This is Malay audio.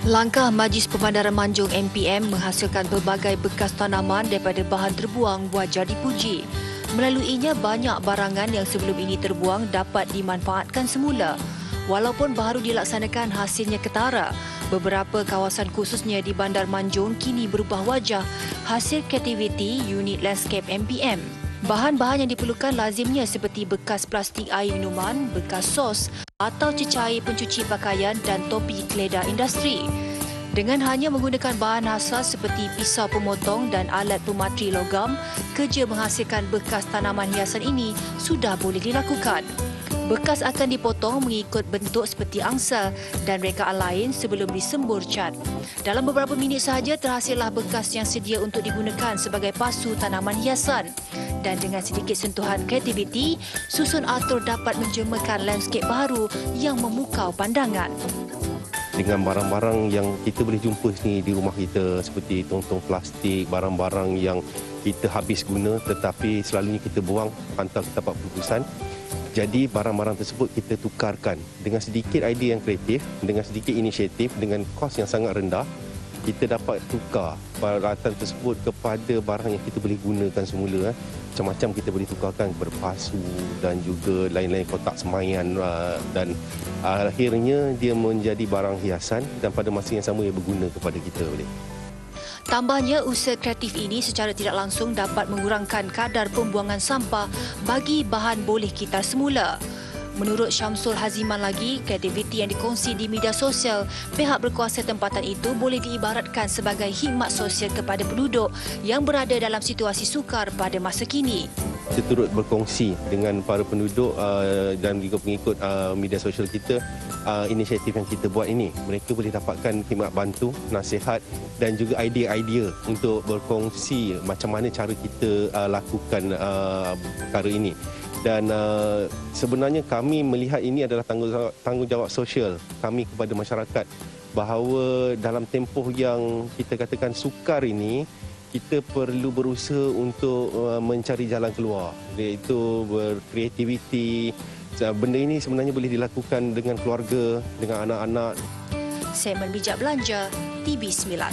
Langkah Majlis Pemandaran Manjung MPM menghasilkan pelbagai bekas tanaman daripada bahan terbuang wajar dipuji. Melaluinya banyak barangan yang sebelum ini terbuang dapat dimanfaatkan semula. Walaupun baru dilaksanakan hasilnya ketara, beberapa kawasan khususnya di Bandar Manjung kini berubah wajah hasil kreativiti unit landscape MPM. Bahan-bahan yang diperlukan lazimnya seperti bekas plastik air minuman, bekas sos atau cecair pencuci pakaian dan topi geledah industri. Dengan hanya menggunakan bahan asas seperti pisau pemotong dan alat pematri logam, kerja menghasilkan bekas tanaman hiasan ini sudah boleh dilakukan. Bekas akan dipotong mengikut bentuk seperti angsa dan rekaan lain sebelum disembur cat. Dalam beberapa minit sahaja terhasillah bekas yang sedia untuk digunakan sebagai pasu tanaman hiasan. Dan dengan sedikit sentuhan kreativiti, susun atur dapat menjemakan landscape baru yang memukau pandangan. Dengan barang-barang yang kita boleh jumpa sini di rumah kita seperti tong-tong plastik, barang-barang yang kita habis guna tetapi selalunya kita buang hantar ke tempat pembuangan. Jadi barang-barang tersebut kita tukarkan dengan sedikit idea yang kreatif, dengan sedikit inisiatif, dengan kos yang sangat rendah, kita dapat tukar peralatan tersebut kepada barang yang kita boleh gunakan semula. Macam-macam kita boleh tukarkan berpasu dan juga lain-lain kotak semaian dan akhirnya dia menjadi barang hiasan dan pada masa yang sama ia berguna kepada kita. Tambahnya, usaha kreatif ini secara tidak langsung dapat mengurangkan kadar pembuangan sampah bagi bahan boleh kitar semula. Menurut Syamsul Haziman lagi, kreativiti yang dikongsi di media sosial, pihak berkuasa tempatan itu boleh diibaratkan sebagai khidmat sosial kepada penduduk yang berada dalam situasi sukar pada masa kini. Kita turut berkongsi dengan para penduduk dan juga pengikut media sosial kita inisiatif yang kita buat ini. Mereka boleh dapatkan khidmat bantu, nasihat dan juga idea-idea untuk berkongsi macam mana cara kita lakukan perkara ini. Dan sebenarnya kami melihat ini adalah tanggungjawab sosial kami kepada masyarakat bahawa dalam tempoh yang kita katakan sukar ini, kita perlu berusaha untuk mencari jalan keluar, iaitu berkreativiti. Benda ini sebenarnya boleh dilakukan dengan keluarga, dengan anak-anak. Segmen Bijak Belanja, TV9.